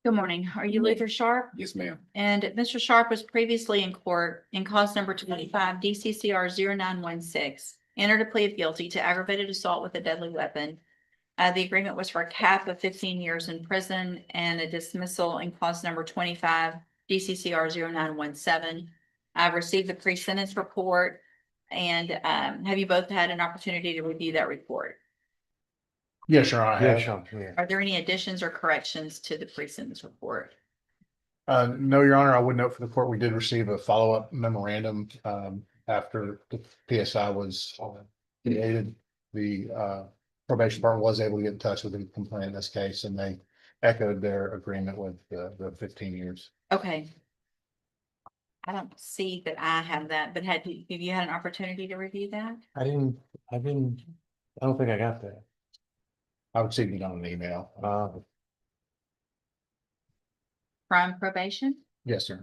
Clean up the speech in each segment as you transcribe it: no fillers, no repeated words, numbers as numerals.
Good morning. Are you Luther Sharp? Yes, ma'am. And Mr. Sharp was previously in court in cause number 25 DCCR 0916. Entered a plea of guilty to aggravated assault with a deadly weapon. The agreement was for a cap of 15 years in prison and a dismissal in cause number 25 DCCR 0917. I've received the pre-sentence report, and have you both had an opportunity to review that report? Yes, sir, I Yeah, have. sure, yeah. Are there any additions or corrections to the pre-sentence report? No, Your Honor, I would note for the court, we did receive a follow-up memorandum, after the PSI was created. The, probation department was able to get in touch with the complainant in this case, and they echoed their agreement with the 15 years. Okay. I don't see that I have that, but have you had an opportunity to review that? I don't think I got that. I would see it on an email. From probation? Yes, sir.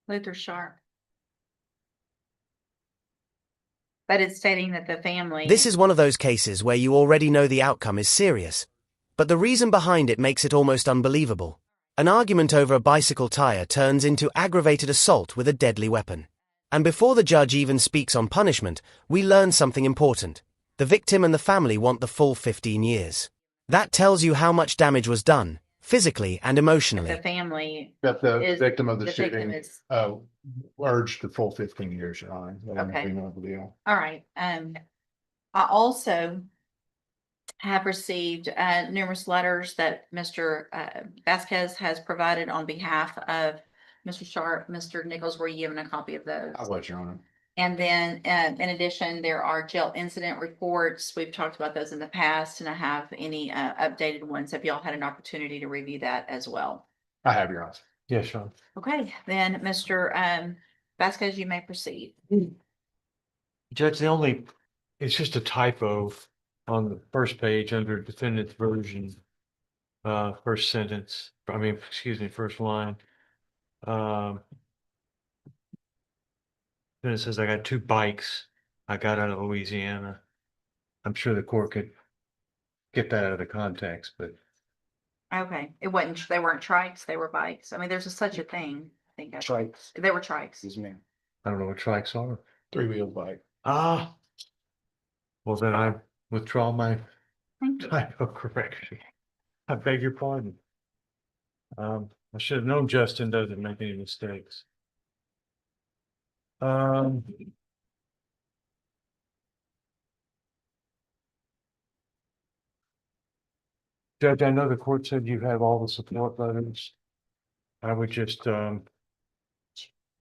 Luther Sharp. But it's stating that the family. This is one of those cases where you already know the outcome is serious, but the reason behind it makes it almost unbelievable. An argument over a bicycle tire turns into aggravated assault with a deadly weapon. And before the judge even speaks on punishment, we learn something important. The victim and the family want the full 15 years. That tells you how much damage was done, physically and emotionally. The family. That the is- victim of the victim shooting, is- urged the full 15 years, Your Honor. They have an Okay. agreement with the deal. All right. I also have received numerous letters that Mr. Vasquez has provided on behalf of Mr. Sharp, Mr. Nichols. Were you given a copy of those? I was, Your Honor. And then, in addition, there are jail incident reports. We've talked about those in the past, and I have any updated ones. Have y'all had an opportunity to review that as well? I have, Your Honor. Yeah, sure. Okay, then, Mr. Vasquez, you may proceed. Judge, it's just a typo on the first page under defendant's version. First sentence, first line. Then it says I got 2 bikes I got out of Louisiana. I'm sure the court could get that out of the context, but Okay, they weren't trikes, they were bikes. I mean, there's such a thing. I think Trikes. they were trikes. Excuse me. I don't know what trikes are. 3-wheel bike. Well, then I withdraw my Thank you. typo correction. I beg your pardon. I should have known Justin doesn't make any mistakes. Judge, I know the court said you have all the support letters. I would just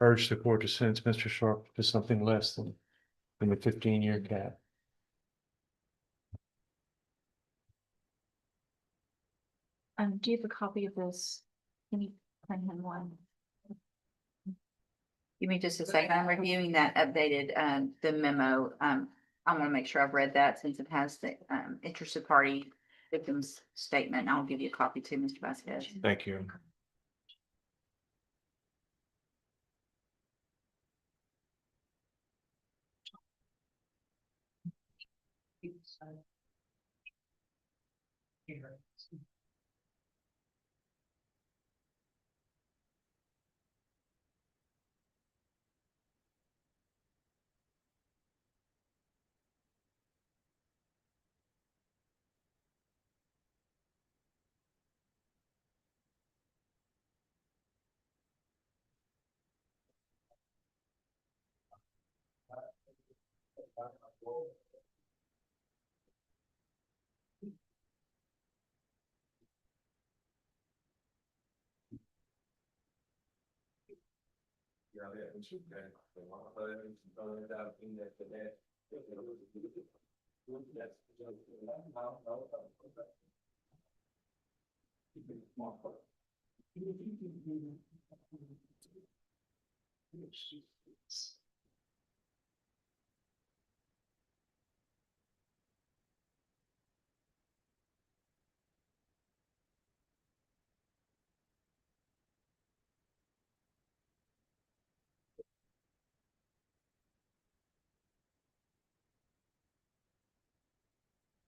urge the court to sentence Mr. Sharp to something less than the 15-year cap. Do you have a copy of this? Can you print him one? Give me just a second. I'm reviewing that updated, the memo. I want to make sure I've read that since it has the, interested party victims statement. I'll give you a copy too, Mr. Vasquez. Thank you.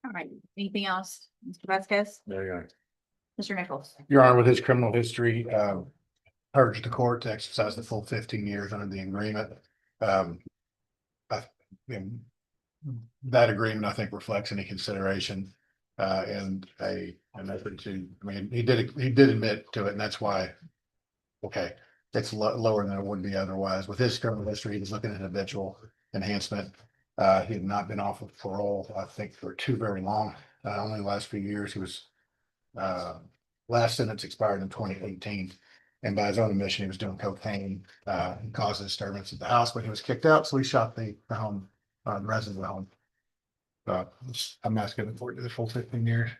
All right, anything else, Mr. Vasquez? There you are. Mr. Nichols? Your Honor, with his criminal history, urged the court to exercise the full 15 years under the agreement. I, you know, that agreement, I think, reflects any consideration and an effort to, I mean, he did admit to it, and that's why, okay, it's lower than it would be otherwise. With his criminal history, he was looking at habitual enhancement. He had not been off of parole, I think, for too very long. Only the last few years. He was last sentence expired in 2018. And by his own admission, he was doing cocaine, caused a disturbance at the house, but he was kicked out. So he shot the home, the resident of the home. I'm asking for the full 15 years.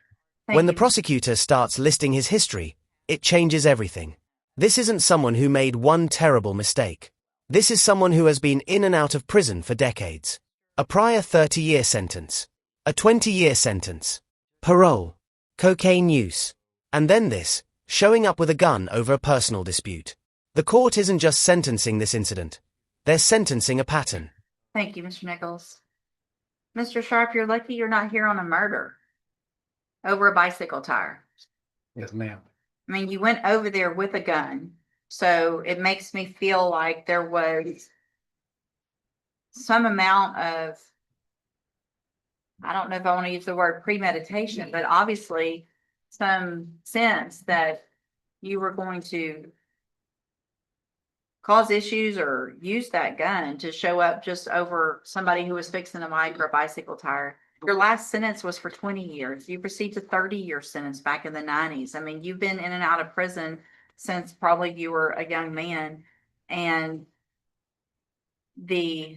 Thank When the you. prosecutor starts listing his history, it changes everything. This isn't someone who made one terrible mistake. This is someone who has been in and out of prison for decades. A prior 30-year sentence. A 20-year sentence. Parole. Cocaine use. And then this, showing up with a gun over a personal dispute. The court isn't just sentencing this incident. They're sentencing a pattern. Thank you, Mr. Nichols. Mr. Sharp, you're lucky you're not here on a murder over a bicycle tire. Yes, ma'am. I mean, you went over there with a gun, so it makes me feel like there was some amount of, I don't know if I want to use the word premeditation, but obviously some sense that you were going to cause issues or use that gun to show up just over somebody who was fixing a mic or a bicycle tire. Your last sentence was for 20 years. You received a 30-year sentence back in the 90s. I mean, you've been in and out of prison since probably you were a young man. And the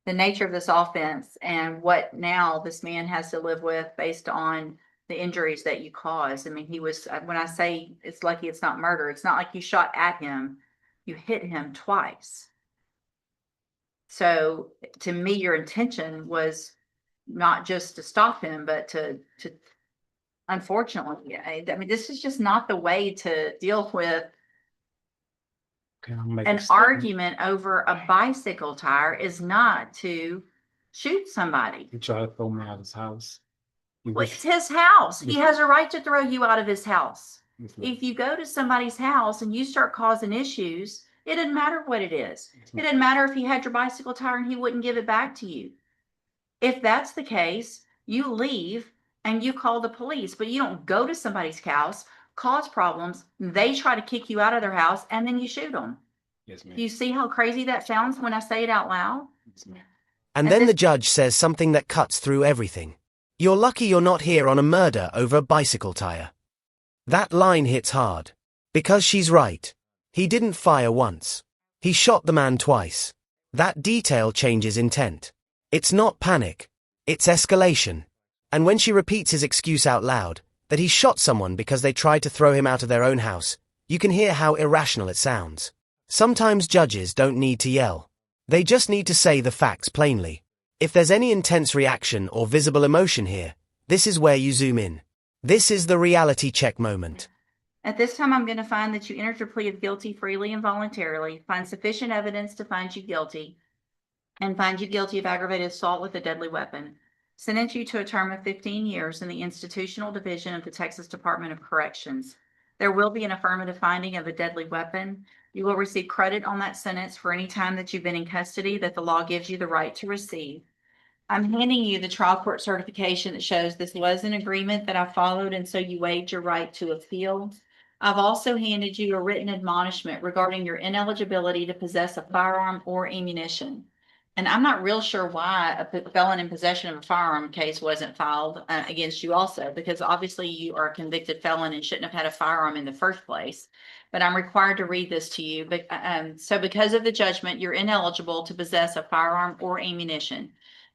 nature of this offense and what now this man has to live with based on the injuries that you caused. I mean, he was, when I say it's lucky it's not murder, it's not like you shot at him. You hit him twice. So to me, your intention was not just to stop him, but to unfortunately, I mean, this is just not the way to deal with an argument over a bicycle tire. Is not to shoot somebody. He tried to throw me out of his house. Well, it's his house. He has a right to throw you out of his house. If you go to somebody's house and you start causing issues, it doesn't matter what it is. It doesn't matter if he had your bicycle tire and he wouldn't give it back to you. If that's the case, you leave and you call the police, but you don't go to somebody's house, cause problems, they try to kick you out of their house, and then you shoot them. Yes, ma'am. Do you see how crazy that sounds when I say it out loud? Yes, ma'am. And And then this- the judge says something that cuts through everything. You're lucky you're not here on a murder over a bicycle tire. That line hits hard. Because she's right. He didn't fire once. He shot the man twice. That detail changes intent. It's not panic. It's escalation. And when she repeats his excuse out loud, that he shot someone because they tried to throw him out of their own house, you can hear how irrational it sounds. Sometimes judges don't need to yell. They just need to say the facts plainly. If there's any intense reaction or visible emotion here, this is where you zoom in. This is the reality check moment. At this time, I'm going to find that you entered your plea of guilty freely and voluntarily, find sufficient evidence to find you guilty, and find you guilty of aggravated assault with a deadly weapon. Sentence you to a term of 15 years in the Institutional Division of the Texas Department of Corrections. There will be an affirmative finding of a deadly weapon. You will receive credit on that sentence for any time that you've been in custody that the law gives you the right to receive. I'm handing you the trial court certification that shows this was an agreement that I followed, and so you waived your right to appeal. I've also handed you a written admonishment regarding your ineligibility to possess a firearm or ammunition. And I'm not real sure why a felon in possession of a firearm case wasn't filed against you also, because obviously you are a convicted felon and shouldn't have had a firearm in the first place. But I'm required to read this to you. But so because of the judgment, you're ineligible to possess a firearm or ammunition.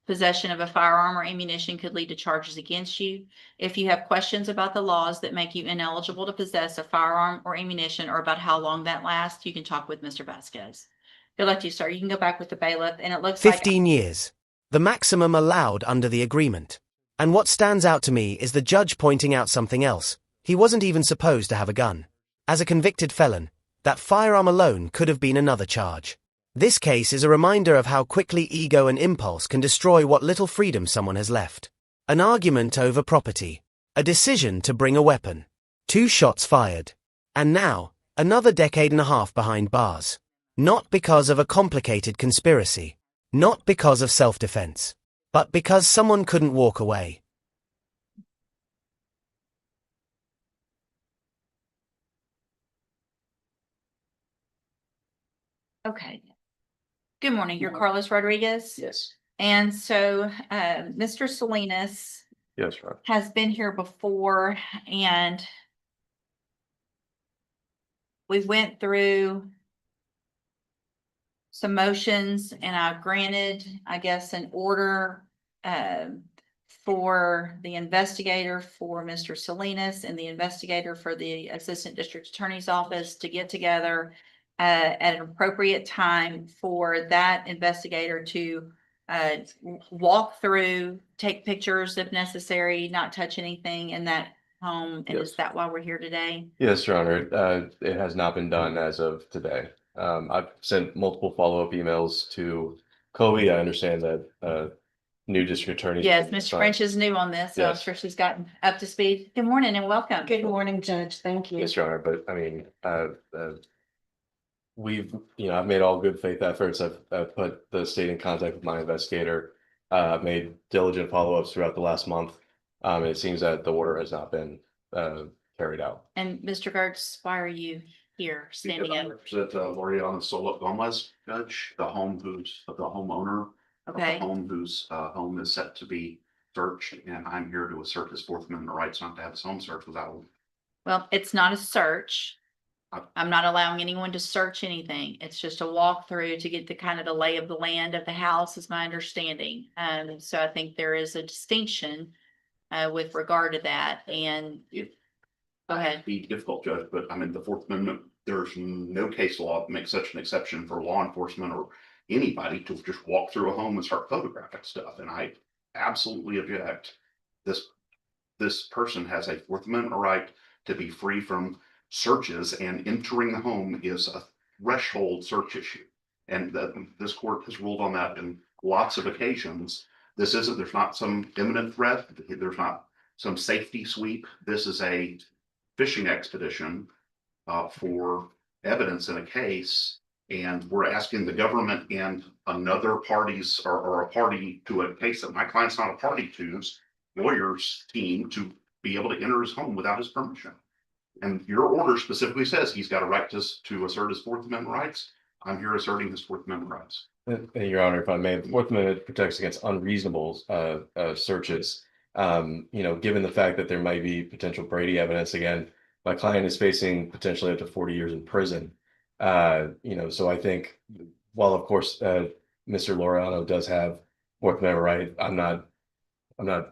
Possession of a firearm or ammunition could lead to charges against you. If you have questions about the laws that make you ineligible to possess a firearm or ammunition, or about how long that lasts, you can talk with Mr. Vasquez. Good luck to you, sir. You can go back with the bailiff, and it looks 15 years. The maximum allowed under the agreement. And what stands out to me is the judge pointing out something else. He wasn't even supposed to have a gun. As a convicted felon, that firearm alone could have been another charge. This case is a reminder of how quickly ego and impulse can destroy what little freedom someone has left. An argument over property. A decision to bring a weapon. 2 shots fired. And now, another decade and a half behind bars. Not because of a complicated conspiracy. Not because of self-defense. But because someone couldn't walk away. Okay. Good morning. You're Carlos Rodriguez? Yes. And so, Mr. Salinas Yes, right. has been here before, and we went through some motions, and I granted, I guess, an order for the investigator for Mr. Salinas and the investigator for the Assistant District Attorney's Office to get together at an appropriate time for that investigator to walk through, take pictures if necessary, not touch anything in that home. And is Yes. that why we're here today? Yes, Your Honor. It has not been done as of today. I've sent multiple follow-up emails to Kobe. I understand that new district attorney. Yes, Ms. French is new on this, so I'm Yes. sure she's gotten up to speed. Good morning and welcome. Good morning, Judge. Thank you. Yes, Your Honor, but I mean, I've made all good faith efforts. I've put the state in contact with my investigator. I've made diligent follow-ups throughout the last month. And it seems that the order has not been carried out. And Mr. Gertz, why are you here standing I up? represent Loriana Sola Gomez, Judge, the homeowner of the Okay, home whose home is set to be searched, and I'm here to assert his Fourth Amendment rights not to have his home searched without. well, it's not a search. Uh, I'm not allowing anyone to search anything. It's just a walkthrough to get the kind of the lay of the land of the house is my understanding. So I think there is a distinction with regard to that, and It go ahead. be difficult, Judge, but I mean, the Fourth Amendment, there's no case law that makes such an exception for law enforcement or anybody to just walk through a home and start photographing stuff, and I absolutely object. This person has a Fourth Amendment right to be free from searches, and entering the home is a threshold search issue. And this court has ruled on that in lots of occasions. There's not some imminent threat. There's not some safety sweep. This is a fishing expedition for evidence in a case. And we're asking the government and another parties or a party to a case that my client's not a party to's lawyer's team to be able to enter his home without his permission. And your order specifically says he's got a right to assert his Fourth Amendment rights. I'm here asserting his Fourth Amendment rights. Your Honor, if I may, the Fourth Amendment protects against unreasonable searches. Given the fact that there might be potential Brady evidence, again, my client is facing potentially up to 40 years in prison. So I think, while of course Mr. Laureano does have Fourth Amendment right, I'm not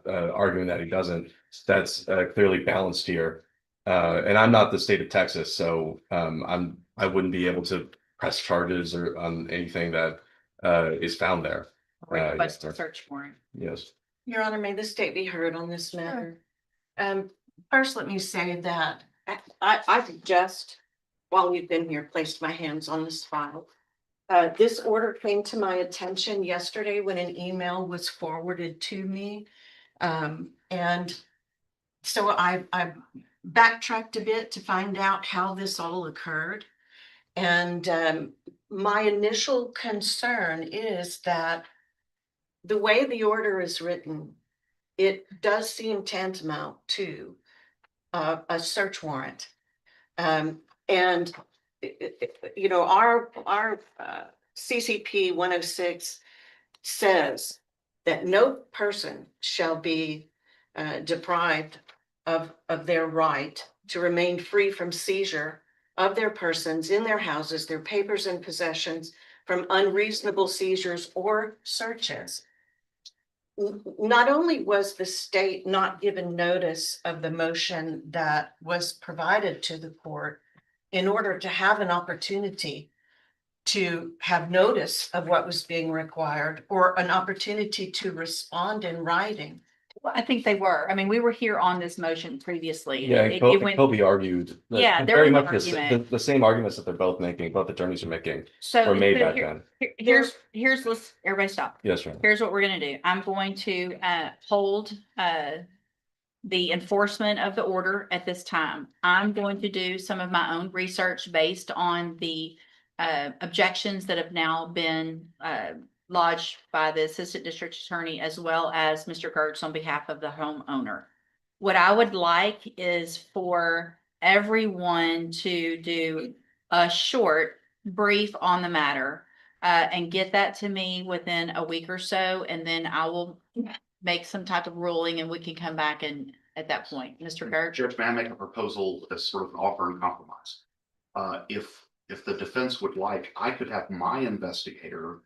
arguing that he doesn't. That's clearly balanced here. And I'm not the state of Texas, so I wouldn't be able to press charges or on anything that is found there. Request a yes. search warrant. Yes. Your Honor, may the state be heard on this matter? First, let me say that I've just, while we've been here, placed my hands on this file. This order came to my attention yesterday when an email was forwarded to me. And so I backtracked a bit to find out how this all occurred. And my initial concern is that the way the order is written, it does seem tantamount to a search warrant. And our CCP 106 says that no person shall be deprived of their right to remain free from seizure of their persons in their houses, their papers and possessions, from unreasonable seizures or searches. Not only was the state not given notice of the motion that was provided to the court in order to have an opportunity to have notice of what was being required or an opportunity to respond in writing, Well, I think they were. I mean, we were here on this motion previously. Yeah, It went, Kobe argued. that Yeah, there very was an much argument. the same arguments that they're both making, both attorneys are making, so were made so back here- then. here's, let's, everybody stop. Yes, sir. Here's what we're gonna do. I'm going to hold the enforcement of the order at this time. I'm going to do some of my own research based on the objections that have now been lodged by the assistant district attorney as well as Mr. Gertz on behalf of the homeowner. What I would like is for everyone to do a short brief on the matter and get that to me within a week or so, and then I will make some type of ruling and we can come back and at that point, Mr. Gertz. Judge, may I make a proposal as sort of an offer and compromise? If the defense would like, I could have my investigator,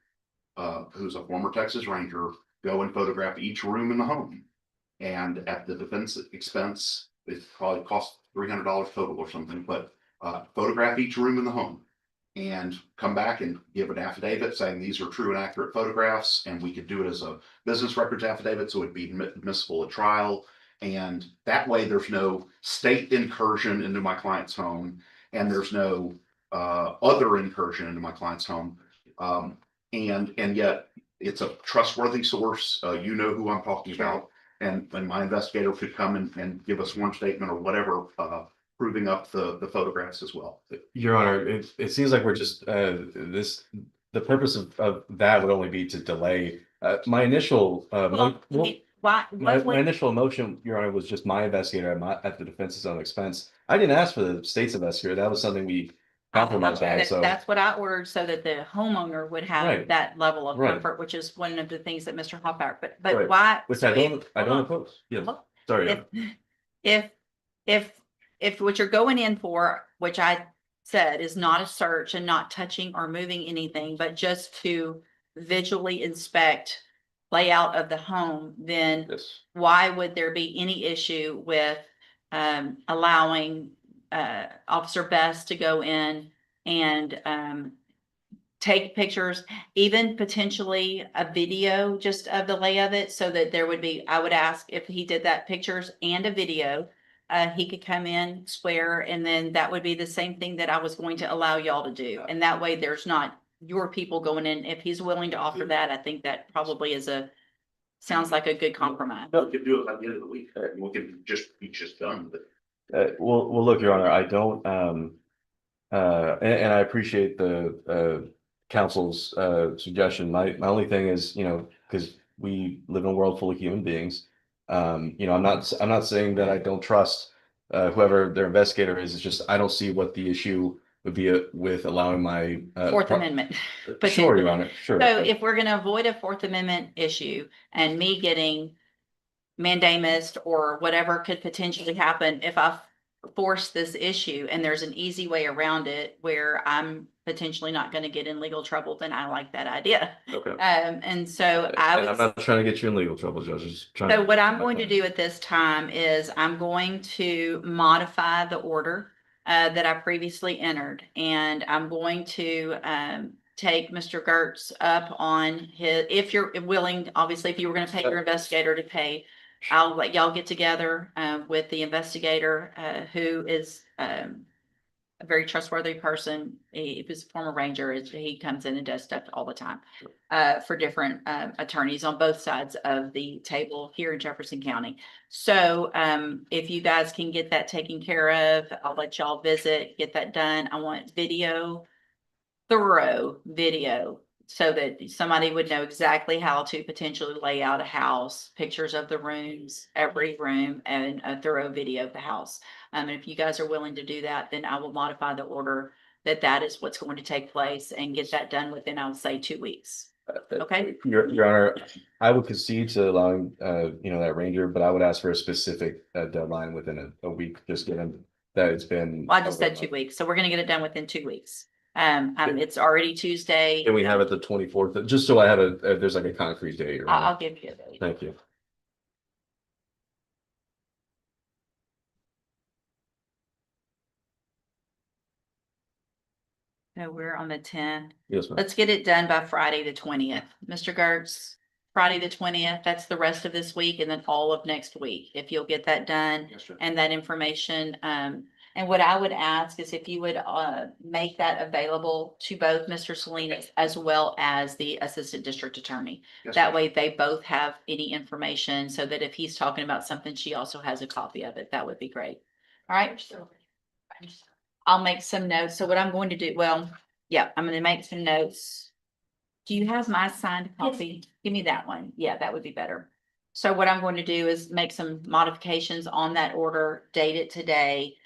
who's a former Texas Ranger, go and photograph each room in the home. And at the defense expense, it probably costs $300 total or something, but photograph each room in the home. And come back and give an affidavit saying these are true and accurate photographs, and we could do it as a business records affidavit, so it'd be admissible at trial. And that way, there's no state incursion into my client's home, and there's no other incursion into my client's home. And yet, it's a trustworthy source. You know who I'm talking about, and my investigator could come and give us one statement or whatever, proving up the photographs as well. Your Honor, it seems like we're just, the purpose of that would only be to delay. My initial, my initial motion, Your Honor, was just my investigator at the defense's own expense. I didn't ask for the state's investigator. That was something we compromised on, so. That's what I ordered so that the homeowner would have Right. that level of Right. comfort, which is one of the things that Mr. Hopper, but Right. why? Which so I don't hold on. oppose. Yes, Hold- sorry. If what you're going in for, which I said is not a search and not touching or moving anything, but just to visually inspect layout of the home, then Yes. why would there be any issue with allowing Officer Best to go in and take pictures, even potentially a video just of the lay of it, so that there would be, I would ask if he did that, pictures and a video. He could come in, swear, and then that would be the same thing that I was going to allow y'all to do. And that way there's not your people going in. If he's willing to offer that, I think that probably sounds like a good compromise. We could do it by the end of the week. We can be just done with it. Well, look, Your Honor, I don't, and I appreciate the counsel's suggestion. My only thing is, because we live in a world full of human beings. I'm not saying that I don't trust whoever their investigator is. It's just I don't see what the issue would be with allowing my Fourth Amendment. Sure, Your Honor, sure. So if we're gonna avoid a Fourth Amendment issue and me getting mandamus or whatever could potentially happen if I force this issue and there's an easy way around it where I'm potentially not going to get in legal trouble, then I like that idea. Okay. And so And I I'm would, not trying to get you in legal trouble, Judge. Just trying so to- what I'm going to do at this time is I'm going to modify the order that I previously entered, and I'm going to take Mr. Gertz up on his, if you're willing, obviously, if you were going to pay your investigator to pay, I'll let y'all get together with the investigator who is a very trustworthy person. He was a former ranger. He comes in and does stuff all the time for different attorneys on both sides of the table here in Jefferson County. So if you guys can get that taken care of, I'll let y'all visit, get that done. I want video, thorough video, so that somebody would know exactly how to potentially lay out a house, pictures of the rooms, every room, and a thorough video of the house. And if you guys are willing to do that, then I will modify the order that is what's going to take place and get that done within, I would say, 2 weeks. Okay. Your Honor, I would concede to allowing, that ranger, but I would ask for a specific deadline within a week, just given that it's been. Well, I just said 2 weeks, so we're gonna get it done within 2 weeks. It's already Tuesday. Can we have it the 24th, just so I have there's like a concrete date? Your Honor. I'll give you a date. Thank you. So we're on the 10th. Yes, ma'am. Let's get it done by Friday, the 20th. Mr. Gertz, Friday the 20th, that's the rest of this week, and then all of next week, if you'll get that done Yes, sir. and that information. And what I would ask is if you would make that available to both Mr. Salinas as well as the Assistant District Attorney. Yes, That sir. way they both have any information so that if he's talking about something, she also has a copy of it. That would be great. All right. I'll make some notes. So what I'm going to do, well, yeah, I'm gonna make some notes. Do you have my signed copy? Give me that one. Yeah, that would be better. So what I'm going to do is make some modifications on that order, date it today,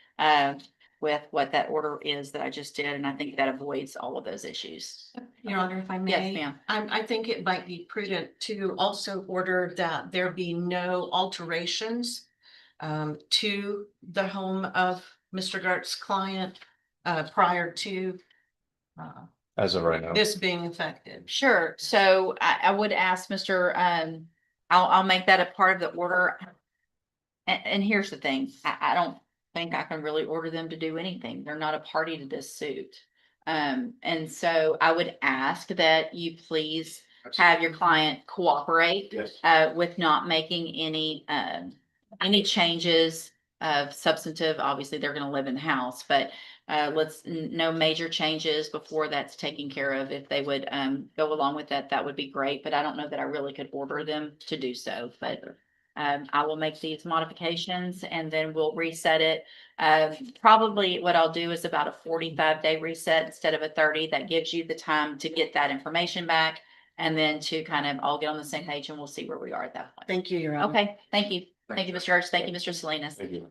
with what that order is that I just did, and I think that avoids all of those issues. Your Honor, if I may. Yes, ma'am. I think it might be prudent to also order that there be no alterations to the home of Mr. Gart's client prior to As of right now. this being effective. Sure. So I would ask Mr. I'll make that a part of the order. And here's the thing, I don't think I can really order them to do anything. They're not a party to this suit. And so I would ask that you please have your client cooperate Yes. with not making any changes of substantive. Obviously, they're gonna live in the house, but no major changes before that's taken care of. If they would go along with that, that would be great, but I don't know that I really could order them to do so, but I will make these modifications and then we'll reset it. Probably what I'll do is about a 45-day reset instead of a 30. That gives you the time to get that information back and then to kind of all get on the same page and we'll see where we are at that point. Thank you, Your Honor. Okay, thank you. Thank you, Mr. Arch. Thank you, Mr. Salinas. Thank you.